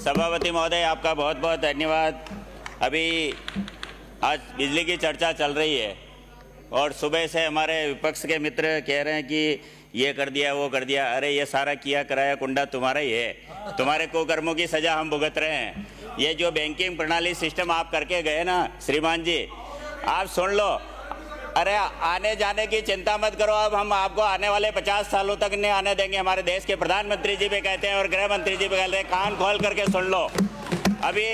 सभापति महोदय, आपका बहुत बहुत धन्यवाद। अभी आज बिजली की चर्चा चल रही है और सुबह से हमारे विपक्ष के मित्र कह रहे हैं कि ये कर दिया वो कर दिया। अरे ये सारा किया कराया कुंडा तुम्हारा ही है, तुम्हारे कुकर्मों की सजा हम भुगत रहे हैं। ये जो बैंकिंग प्रणाली सिस्टम आप करके गए ना श्रीमान जी, आप सुन लो। अरे आने जाने की चिंता मत करो, अब हम आपको आने वाले 50 सालों तक नहीं आने देंगे। हमारे देश के प्रधानमंत्री जी भी कहते हैं और गृह मंत्री जी भी कहते हैं, कान खोल करके सुन लो। अभी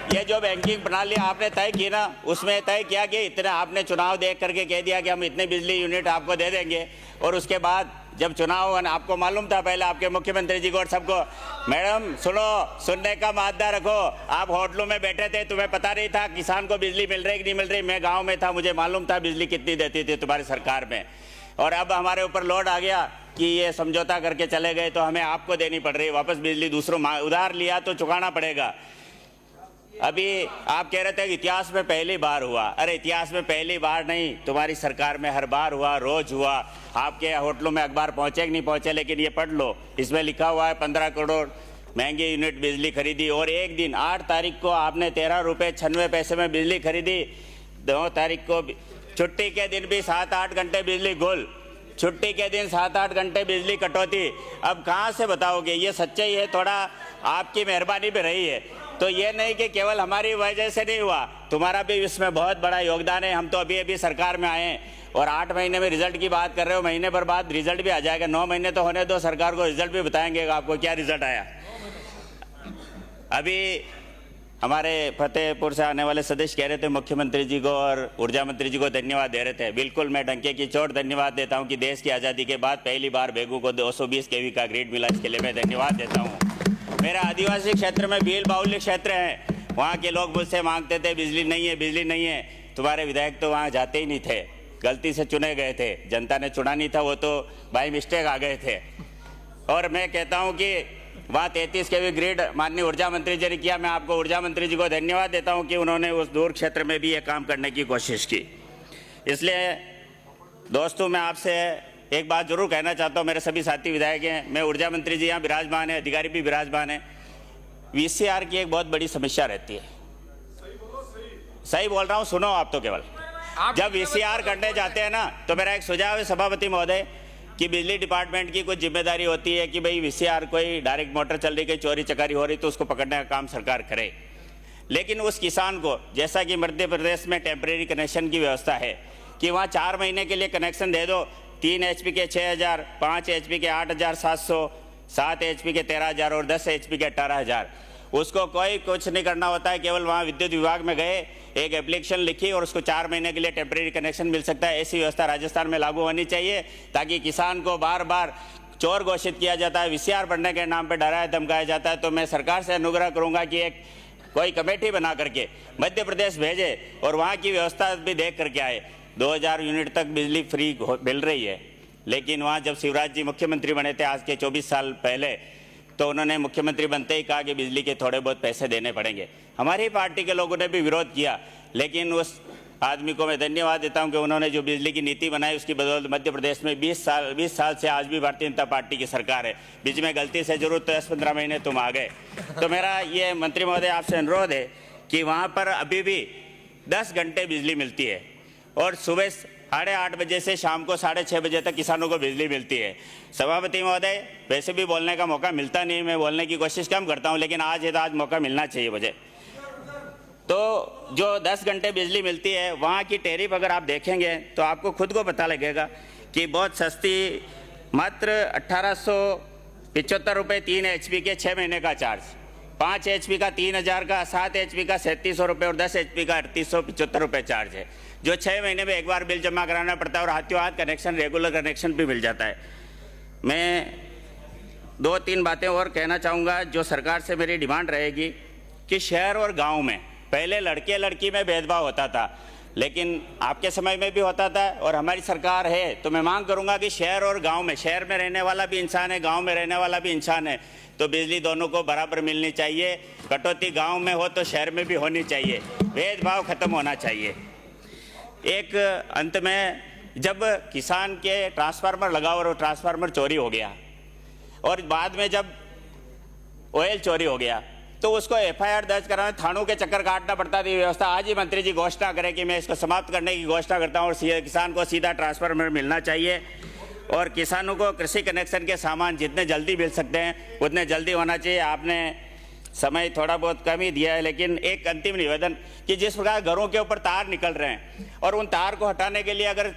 ये जो बैंकिंग प्रणाली आपने तय की ना, उसमें तय किया कि इतना आपने चुनाव देख करके कह दिया कि हम इतने बिजली यूनिट आपको दे देंगे, और उसके बाद जब चुनाव आपको मालूम था पहले आपके मुख्यमंत्री जी को और सबको, मैडम सुनो, सुनने का मादा रखो। आप होटलों में बैठे थे, तुम्हें पता नहीं था किसान को बिजली मिल रही कि नहीं मिल रही। मैं गांव में था, मुझे मालूम था बिजली कितनी देती थी तुम्हारी सरकार में। और अब हमारे ऊपर लोड आ गया कि ये समझौता करके चले गए तो हमें आपको देनी पड़ रही है वापस बिजली, दूसरों उधार लिया तो चुकाना पड़ेगा। अभी आप कह रहे थे कि इतिहास में पहली बार हुआ। अरे इतिहास में पहली बार नहीं, तुम्हारी सरकार में हर बार हुआ, रोज हुआ। आपके होटलों में अखबार पहुंचे कि नहीं पहुंचे, लेकिन ये पढ़ लो, इसमें लिखा हुआ है 15 करोड़ महंगी यूनिट बिजली खरीदी। और एक दिन 8 तारीख को आपने 13 रुपये 96 पैसे में बिजली खरीदी। 2 तारीख को छुट्टी के दिन भी 7-8 घंटे बिजली गुल, छुट्टी के दिन 7-8 घंटे बिजली कटौती। अब कहाँ से बताओगे? ये सच्चाई है, थोड़ा आपकी मेहरबानी भी रही है। तो ये नहीं कि केवल हमारी वजह से नहीं हुआ, तुम्हारा भी इसमें बहुत बड़ा योगदान है। हम तो अभी अभी सरकार में आए और 8 महीने में रिजल्ट की बात कर रहे हो, महीने भर बाद रिजल्ट भी आ जाएगा। 9 महीने तो होने दो, सरकार को रिजल्ट भी बताएंगे आपको क्या रिजल्ट आया। अभी हमारे फतेहपुर से आने वाले सदस्य कह रहे थे मुख्यमंत्री जी को और ऊर्जा मंत्री जी को धन्यवाद दे रहे थे। बिल्कुल मैं डंके की चोट धन्यवाद देता हूं कि देश की आज़ादी के बाद पहली बार बेगू को 220 kV का ग्रिड मिला, इसके लिए मैं धन्यवाद देता हूं। मेरा आदिवासी क्षेत्र में भील बाहुल्य क्षेत्र है, वहाँ के लोग मुझसे मांगते थे बिजली नहीं है, बिजली नहीं है। तुम्हारे विधायक तो वहाँ जाते ही नहीं थे, गलती से चुने गए थे, जनता ने चुना नहीं था, वो तो बाई मिस्टेक आ गए थे। और मैं कहता हूँ कि वहाँ 33 kV ग्रिड माननीय ऊर्जा मंत्री जी ने किया। मैं आपको ऊर्जा मंत्री जी को धन्यवाद देता हूँ कि उन्होंने उस दूर क्षेत्र में भी ये काम करने की कोशिश की। इसलिए दोस्तों मैं आपसे एक बात जरूर कहना चाहता हूँ, मेरे सभी साथी विधायक हैं, मैं ऊर्जा मंत्री जी यहाँ विराजमान है, अधिकारी भी विराजमान है। VCR की एक बहुत बड़ी समस्या रहती है। सही बोल रहा हूँ, सुनो आप तो केवल। जब VCR करने जाते हैं ना, तो मेरा एक सुझाव है सभापति महोदय कि बिजली डिपार्टमेंट की कुछ जिम्मेदारी होती है कि भाई VCR कोई डायरेक्ट मोटर चल रही, कोई चोरी चकारी हो रही तो उसको पकड़ने का काम सरकार करे। लेकिन उस किसान को, जैसा कि मध्य प्रदेश में टेम्परेरी कनेक्शन की व्यवस्था है कि वहाँ 4 महीने के लिए कनेक्शन दे दो, 3 HP के 6000, 5 HP के 8700, 7 HP के 13000 और 10 HP के 18000। उसको कोई कुछ नहीं करना होता है, केवल वहाँ विद्युत विभाग में गए, एक एप्लीकेशन लिखी और उसको 4 महीने के लिए टेम्परेरी कनेक्शन मिल सकता है। ऐसी व्यवस्था राजस्थान में लागू होनी चाहिए, ताकि किसान को बार बार चोर घोषित किया जाता है, VCR बढ़ने के नाम पर डराया धमकाया जाता है। तो मैं सरकार से अनुग्रह करूँगा कि एक कोई कमेटी बना करके मध्य प्रदेश भेजे और वहाँ की व्यवस्था भी देख करके आए। 2000 यूनिट तक बिजली फ्री मिल रही है, लेकिन वहाँ जब शिवराज जी मुख्यमंत्री बने थे आज के 24 साल पहले, तो उन्होंने मुख्यमंत्री बनते ही कहा कि बिजली के थोड़े बहुत पैसे देने पड़ेंगे। हमारी पार्टी के लोगों ने भी विरोध किया, लेकिन उस आदमी को मैं धन्यवाद देता हूं कि उन्होंने जो बिजली की नीति बनाई उसकी बदौलत मध्य प्रदेश में 20 साल से आज भी भारतीय जनता पार्टी की सरकार है। बीच में गलती से जरूर तो 10-15 महीने तुम आ गए। तो मेरा ये मंत्री महोदय आपसे अनुरोध है कि वहाँ पर अभी भी 10 घंटे बिजली मिलती है और सुबह 8:30 बजे से शाम को 6:30 बजे तक किसानों को बिजली मिलती है। सभापति महोदय, वैसे भी बोलने का मौका मिलता नहीं, मैं बोलने की कोशिश कम करता हूं, लेकिन आज है तो आज मौका मिलना चाहिए मुझे। तो जो 10 घंटे बिजली मिलती है, वहाँ की टैरिफ अगर आप देखेंगे तो आपको खुद को पता लगेगा कि बहुत सस्ती, मात्र 1875 रुपये 3 HP के 6 महीने का चार्ज, 5 HP का 3000 का, 7 HP का 3700 रुपये और 10 HP का 3875 रुपये चार्ज है, जो 6 महीने में एक बार बिल जमा कराना पड़ता है और हाथों हाथ कनेक्शन, रेगुलर कनेक्शन भी मिल जाता है। मैं 2-3 बातें और कहना चाहूँगा जो सरकार से मेरी डिमांड रहेगी कि शहर और गांव में पहले लड़के लड़की में भेदभाव होता था, लेकिन आपके समय में भी होता था और हमारी सरकार है तो मैं मांग करूँगा कि शहर और गाँव में, शहर में रहने वाला भी इंसान है, गाँव में रहने वाला भी इंसान है, तो बिजली दोनों को बराबर मिलनी चाहिए। कटौती गाँव में हो तो शहर में भी होनी चाहिए, भेदभाव खत्म होना चाहिए। एक अंत में, जब किसान के ट्रांसफार्मर लगा और ट्रांसफार्मर चोरी हो गया और बाद में जब ऑयल चोरी हो गया तो उसको एफआईआर दर्ज कराने थानों के चक्कर काटना पड़ता थी। व्यवस्था आज ही मंत्री जी घोषणा करें कि मैं इसको समाप्त करने की घोषणा करता हूँ और किसान को सीधा ट्रांसफार्मर मिलना चाहिए और किसानों को कृषि कनेक्शन के सामान जितने जल्दी मिल सकते हैं उतने जल्दी होना चाहिए। आपने समय थोड़ा बहुत कम ही दिया है, लेकिन एक अंतिम निवेदन कि जिस प्रकार घरों के ऊपर तार निकल रहे हैं और उन तार को हटाने के लिए अगर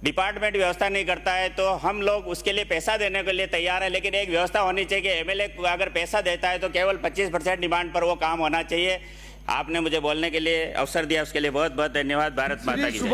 डिपार्टमेंट व्यवस्था नहीं करता है तो हम लोग उसके लिए पैसा देने के लिए तैयार है, लेकिन एक व्यवस्था होनी चाहिए कि एमएलए अगर पैसा देता है तो केवल 25% डिमांड पर वो काम होना चाहिए। आपने मुझे बोलने के लिए अवसर दिया, उसके लिए बहुत बहुत धन्यवाद। भारत माता की जय।